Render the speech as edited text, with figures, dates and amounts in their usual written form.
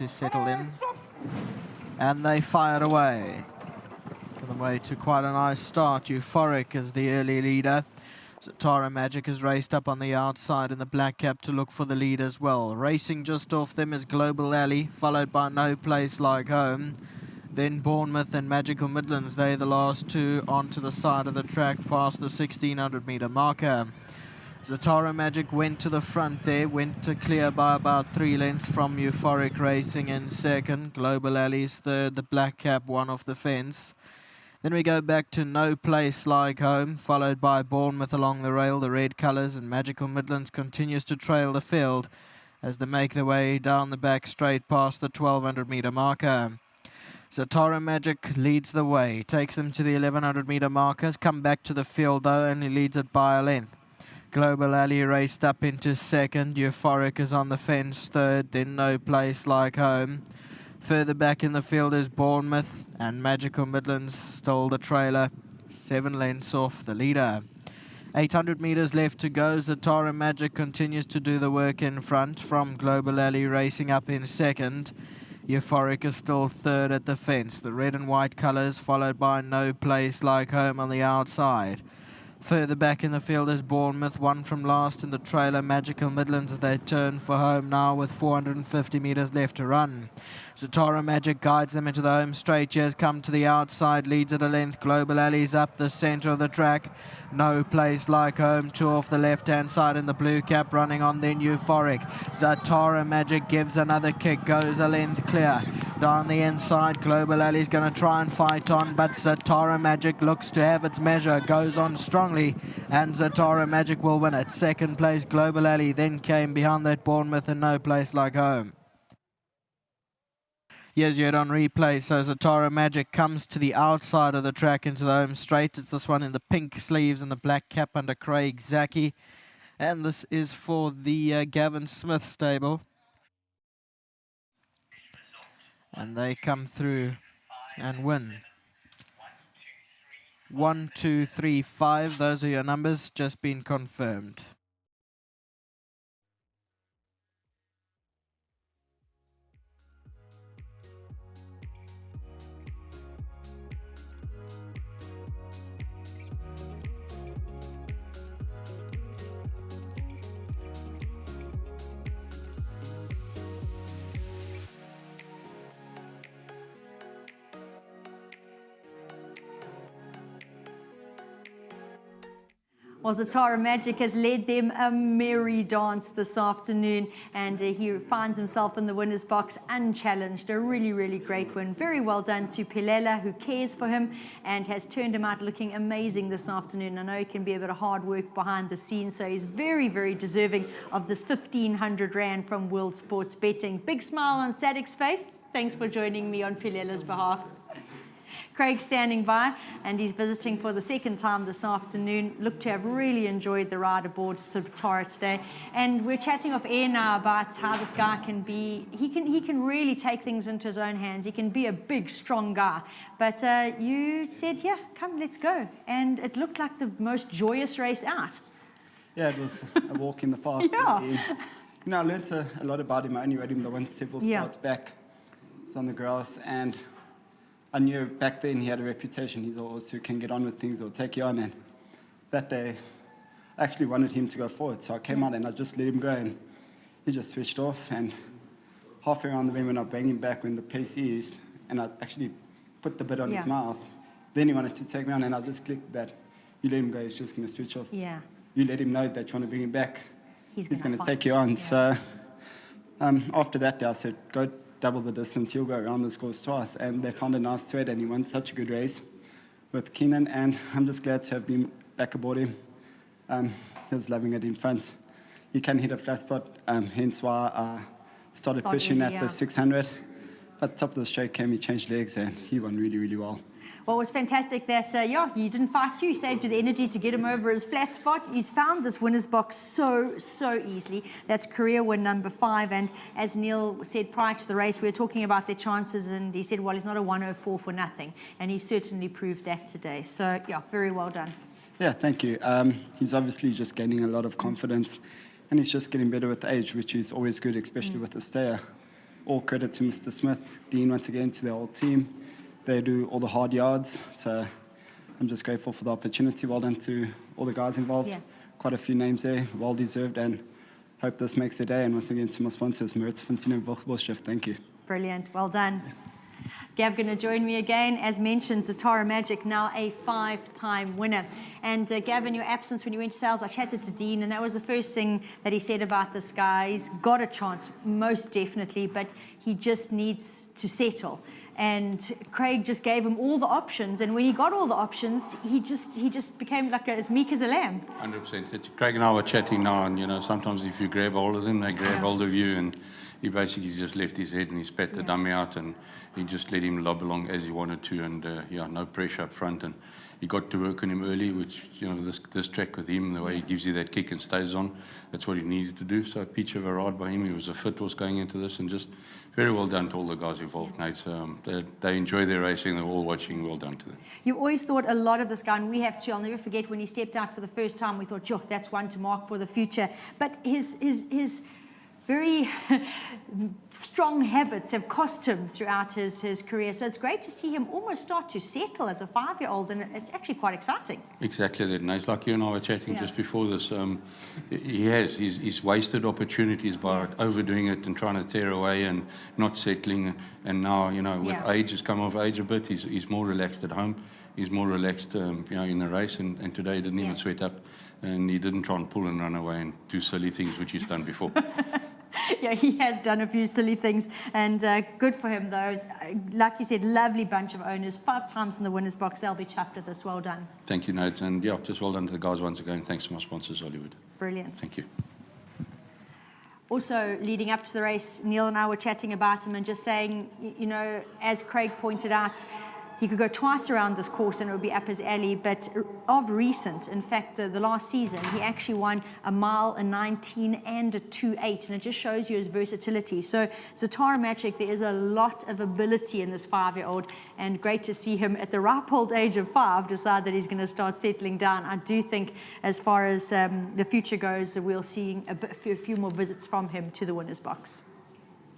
to settle in, and they fired away. On the way to quite a nice start. Euphoric is the early leader. Zatara Magic has raced up on the outside in the black cap to look for the lead as well. Racing just off them is Global Alley, followed by No Place Like Home. Then Bournemouth and Magical Midlands, they're the last two onto the side of the track past the 1600 metre marker. Zatara Magic went to the front there, went to clear by about 3 lengths from Euphoric Racing in second. Global Alley's third, the black cap one off the fence. Then we go back to No Place Like Home, followed by Bournemouth along the rail, the red colours, and Magical Midlands continues to trail the field as they make their way down the back straight past the 1200 metre marker. Zatara Magic leads the way, takes them to the 1100 metre markers, come back to the field though, and he leads it by a length. Global Alley raced up into second, Euphoric is on the fence third, then No Place Like Home. Further back in the field is Bournemouth, and Magical Midlands stole the trailer, 7 lengths off the leader. 800 metres left to go. Zatara Magic continues to do the work in front from Global Alley racing up in second. Euphoric is still third at the fence. The red and white colours followed by No Place Like Home on the outside. Further back in the field is Bournemouth, one from last in the trailer. Magical Midlands as they turn for home now with 450 metres left to run. Zatara Magic guides them into the home straight. Has come to the outside, leads at a length. Global Alley's up the centre of the track. No Place Like Home, 2 off the left-hand side in the blue cap, running on then Euphoric. Zatara Magic gives another kick, goes a length clear. Down the inside, Global Alley's going to try and fight on, but Zatara Magic looks to have its measure, goes on strongly, and Zatara Magic will win it. Second place, Global Alley, then came behind that Bournemouth and No Place Like Home. Here's yet on replay, so Zatara Magic comes to the outside of the track into the home straight. It's this one in the pink sleeves and the black cap under Craig Zaki. And this is for the Gavin Smith stable. And they come through and win. 1, 2, 3, 5. Those are your numbers, just been confirmed. Well, Zatara Magic has led them a merry dance this afternoon, and he finds himself in the winner's box unchallenged. A really, really great win. Very well done to Pilela, who cares for him and has turned him out looking amazing this afternoon. I know it can be a bit of hard work behind the scenes, so he's very, very deserving of this 1,500 Rand from World Sports Betting. Big smile on Sadik's face. Thanks for joining me on Pilela's behalf. Craig standing by, and he's visiting for the second time this afternoon. Looked to have really enjoyed the ride aboard Zatara today, and we're chatting off air now about how this guy can be. He can really take things into his own hands. He can be a big, strong guy. But you said, yeah, come, let's go, and it looked like the most joyous race out. Yeah, it was a walk in the park. Yeah. Really. You know, I learned a lot about him. I only rode him the one several starts back. It's on the grass, and I knew back then he had a reputation. He's a horse who can get on with things or take you on. And that day, I actually wanted him to go forward. So I came out and I just let him go. And he just switched off. And halfway around the bend when I banged him back when the pace eased, and I actually put the bit on his mouth, then he wanted to take me on. And I just clicked that. You let him go, he's just going to switch off. Yeah. You let him know that you want to bring him back. He's going to take you on. Yeah. So after that day, I said, go double the distance, he'll go around this course twice. And they found a nice thread, and he won such a good race with Keenan, and I'm just glad to have been back aboard him. He was loving it in front. He can hit a flat spot, hence why I started pushing at the 600. But top of the straight came, he changed legs, and he won really, really well. Well, it was fantastic that, he didn't fight you. He saved you the energy to get him over his flat spot. He's found this winner's box so easily. That's career win number 5. And as Neil said prior to the race, we were talking about their chances, and he said, well, he's not a 104 for nothing. And he certainly proved that today. So, yeah, very well done. Yeah, thank you. He's obviously just gaining a lot of confidence, and he's just getting better with age, which is always good, especially with the stayer. all credit to Mr. Smith, Dean once again, to the whole team. They do all the hard yards, so I'm just grateful for the opportunity. Well done to all the guys involved. Yeah. Quite a few names there, well deserved, and hope this makes the day. And once again to my sponsors, Maritz Fontaine and Wilchbosch, thank you. Brilliant, well done. Gav going to join me again. As mentioned, Zatara Magic, now a 5-time winner. And Gav, in your absence when you went to sales, I chatted to Dean, and that was the first thing that he said about this guy. He's got a chance, most definitely, but he just needs to settle. And Craig just gave him all the options, and when he got all the options, he just became like as meek as a lamb. 100%. Craig and I were chatting now, and sometimes if you grab hold of them, they grab hold of you, and he basically just left his head and he spat the dummy out, and he just let him lob along as he wanted to, and no pressure up front, and he got to work on him early, which this track with him, the way he gives you that kick and stays on, that's what he needed to do. So a peach of a ride by him. He was a fit horse going into this, and just very well done to all the guys involved, Nate. They enjoy their racing. They're all watching. Well done to them. You always thought a lot of this guy, and we have too. I'll never forget when he stepped out for the first time. We thought, "Yo, that's one to mark for the future." But his very strong habits have cost him throughout his career. So it's great to see him almost start to settle as a 5-year-old, and it's actually quite exciting. Exactly that, and it's like you and I were chatting just before this. He's wasted opportunities by overdoing it and trying to tear away and not settling. And now, with age, he's come of age a bit. He's more relaxed at home. He's more relaxed, in the race. And today he didn't even sweat up, and he didn't try and pull and run away and do silly things which he's done before. Yeah, he has done a few silly things, and good for him, though. Like you said, lovely bunch of owners, 5 times in the winner's box. They'll be chuffed with this. Well done. Thank you, Nate, and just well done to the guys once again. Thanks to my sponsors, Hollywood. Brilliant. Thank you. Also, leading up to the race, Neil and I were chatting about him and just saying, as Craig pointed out, he could go twice around this course and it would be up his alley, but of recent, in fact, the last season, he actually won a mile, a 19, and a 2.8, and it just shows you his versatility. So, Zatara Magic, there is a lot of ability in this 5-year-old, and great to see him at the ripe old age of 5 decide that he's going to start settling down. I do think, as far as the future goes, we'll see a few more visits from him to the winner's box.